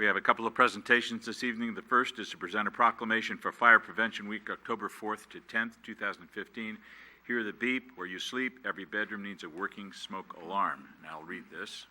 We have a couple of presentations this evening. The first is to present a proclamation for Fire Prevention Week, October 4th to 10th, 2015. Hear the beep. Where you sleep, every bedroom needs a working smoke alarm. And I'll read this.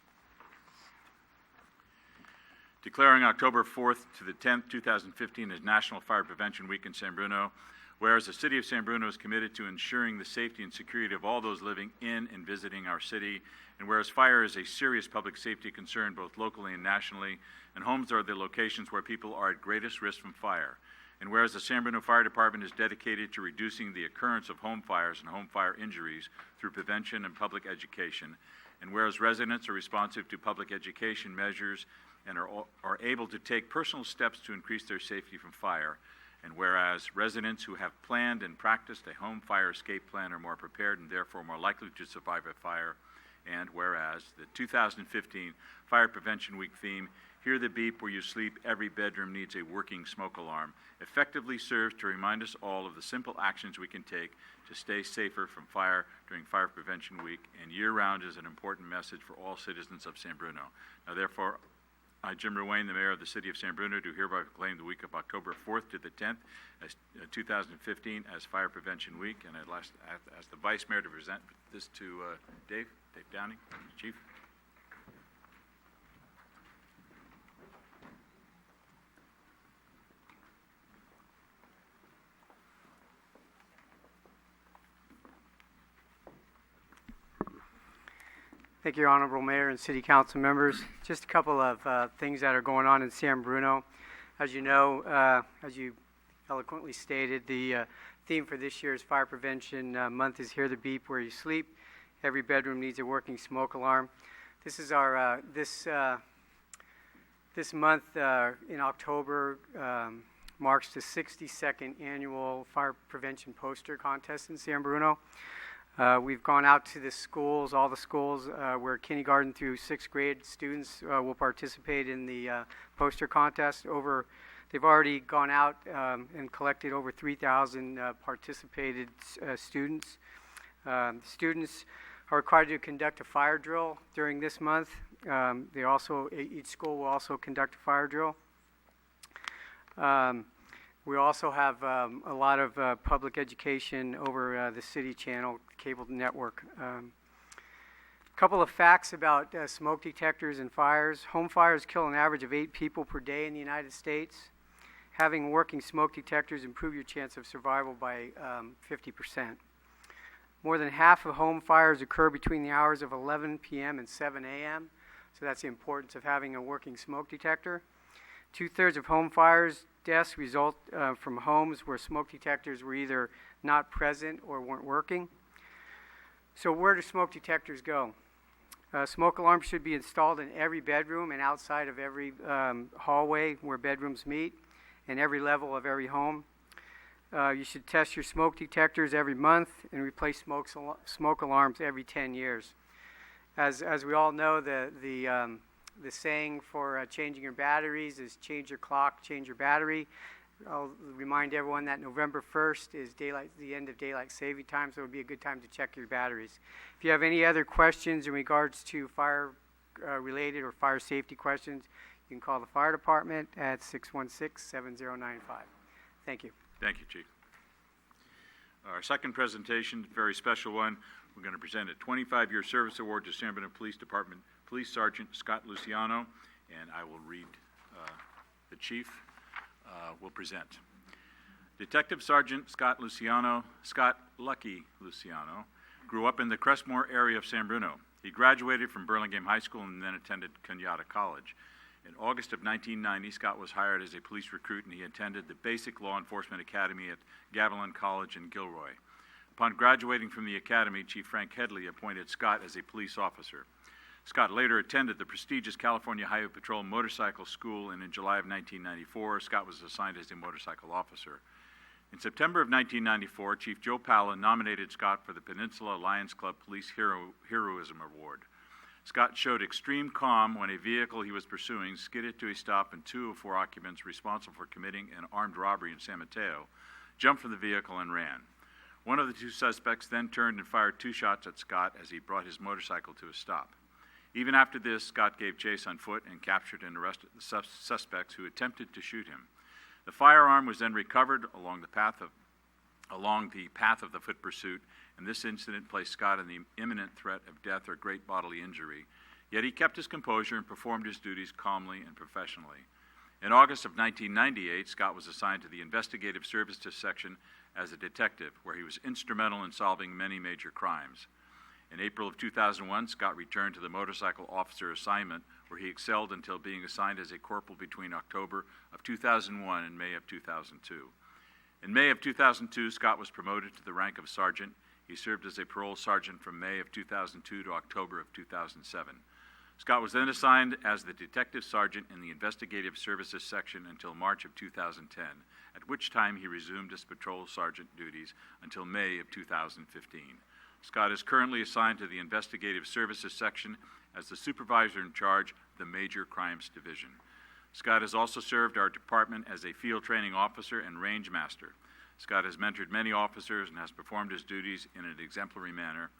Declaring October 4th to the 10th, 2015 as National Fire Prevention Week in San Bruno, whereas the City of San Bruno is committed to ensuring the safety and security of all those living in and visiting our city, and whereas fire is a serious public safety concern both locally and nationally, and homes are the locations where people are at greatest risk from fire, and whereas the San Bruno Fire Department is dedicated to reducing the occurrence of home fires and home fire injuries through prevention and public education, and whereas residents are responsive to public education measures and are able to take personal steps to increase their safety from fire, and whereas residents who have planned and practiced a home fire escape plan are more prepared and therefore more likely to survive a fire, and whereas the 2015 Fire Prevention Week theme, Hear the Beep, Where You Sleep, Every Bedroom Needs a Working Smoke Alarm, effectively serves to remind us all of the simple actions we can take to stay safer from fire during Fire Prevention Week, and year-round is an important message for all citizens of San Bruno. Now, therefore, I, Jim Ruane, the Mayor of the City of San Bruno, do hereby proclaim the week of October 4th to the 10th, as 2015, as Fire Prevention Week. And I'd like to ask the Vice Mayor to present this to Dave Downing, Chief. Thank you, Honorable Mayor and City Council members. Just a couple of things that are going on in San Bruno. As you know, as you eloquently stated, the theme for this year's Fire Prevention Month is Hear the Beep, Where You Sleep. Every bedroom needs a working smoke alarm. This is our this month in October marks the 62nd annual Fire Prevention Poster Contest in San Bruno. We've gone out to the schools, all the schools where kindergarten through 6th grade students will participate in the poster contest. They've already gone out and collected over 3,000 participated students. Students are required to conduct a fire drill during this month. Each school will also conduct a fire drill. We also have a lot of public education over the city channel, cable network. A couple of facts about smoke detectors and fires. Home fires kill an average of 8 people per day in the United States. Having working smoke detectors improve your chance of survival by 50%. More than half of home fires occur between the hours of 11 p.m. and 7 a.m., so that's the importance of having a working smoke detector. 2/3 of home fires deaths result from homes where smoke detectors were either not present or weren't working. So where do smoke detectors go? Smoke alarms should be installed in every bedroom and outside of every hallway where bedrooms meet, and every level of every home. You should test your smoke detectors every month and replace smoke alarms every 10 years. As we all know, the saying for changing your batteries is change your clock, change your battery. I'll remind everyone that November 1st is the end of daylight saving time, so it would be a good time to check your batteries. If you have any other questions in regards to fire related or fire safety questions, you can call the fire department at 616-7095. Thank you. Thank you, Chief. Our second presentation, very special one. We're going to present a 25-year service award to San Bruno Police Department Police Sergeant Scott Luciano, and I will read the Chief will present. Detective Sergeant Scott Luciano, Scott Lucky Luciano, grew up in the Crestmore area of San Bruno. He graduated from Burlingame High School and then attended Kenyatta College. In August of 1990, Scott was hired as a police recruit, and he attended the Basic Law Enforcement Academy at Gavilan College in Gilroy. Upon graduating from the academy, Chief Frank Headley appointed Scott as a police officer. Scott later attended the prestigious California Highway Patrol Motorcycle School, and in July of 1994, Scott was assigned as a motorcycle officer. In September of 1994, Chief Joe Palla nominated Scott for the Peninsula Lions Club Police Heroism Award. Scott showed extreme calm when a vehicle he was pursuing skidded to a stop and 2 of 4 occupants responsible for committing an armed robbery in San Mateo jumped from the vehicle and ran. One of the 2 suspects then turned and fired 2 shots at Scott as he brought his motorcycle to a stop. Even after this, Scott gave chase on foot and captured and arrested the suspects who attempted to shoot him. The firearm was then recovered along the path of the foot pursuit, and this incident placed Scott in the imminent threat of death or great bodily injury. Yet he kept his composure and performed his duties calmly and professionally. In August of 1998, Scott was assigned to the Investigative Services Section as a detective, where he was instrumental in solving many major crimes. In April of 2001, Scott returned to the motorcycle officer assignment, where he excelled until being assigned as a corporal between October of 2001 and May of 2002. In May of 2002, Scott was promoted to the rank of sergeant. He served as a parole sergeant from May of 2002 to October of 2007. Scott was then assigned as the detective sergeant in the Investigative Services Section until March of 2010, at which time he resumed his patrol sergeant duties until May of 2015. Scott is currently assigned to the Investigative Services Section as the supervisor in charge of the Major Crimes Division. Scott has also served our department as a field training officer and range master. Scott has mentored many officers and has performed his duties in an exemplary manner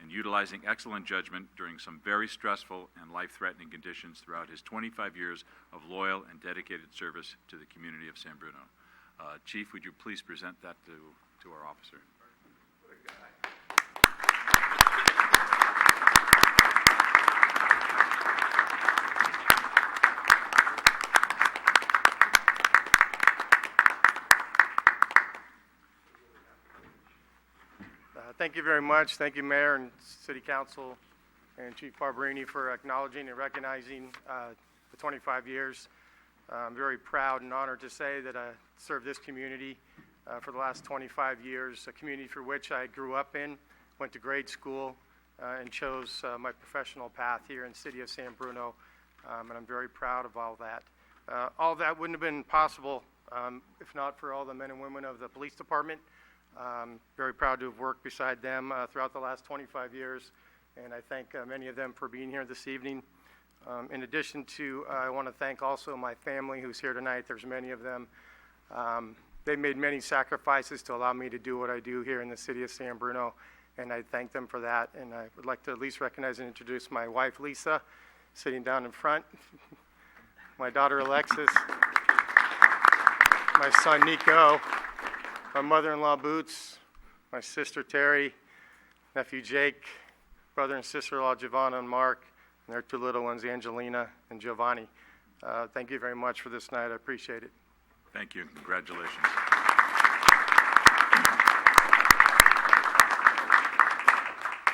and utilizing excellent judgment during some very stressful and life-threatening conditions throughout his 25 years of loyal and dedicated service to the community of San Bruno. Chief, would you please present that to our officer? Thank you very much. Thank you, Mayor and City Council and Chief Barberini, for acknowledging and recognizing the 25 years. I'm very proud and honored to say that I served this community for the last 25 years, a community for which I grew up in, went to grade school, and chose my professional path here in the city of San Bruno, and I'm very proud of all that. All that wouldn't have been possible if not for all the men and women of the police department. Very proud to have worked beside them throughout the last 25 years, and I thank many of them for being here this evening. In addition to, I want to thank also my family who's here tonight. There's many of them. They made many sacrifices to allow me to do what I do here in the city of San Bruno, and I thank them for that. And I would like to at least recognize and introduce my wife, Lisa, sitting down in front, my daughter, Alexis, my son, Nico, my mother-in-law, Boots, my sister, Terry, nephew, Jake, brother and sister-in-law, Giovanna and Mark, and their two little ones, Angelina and Giovanni. Thank you very much for this night. I appreciate it. Thank you. Congratulations.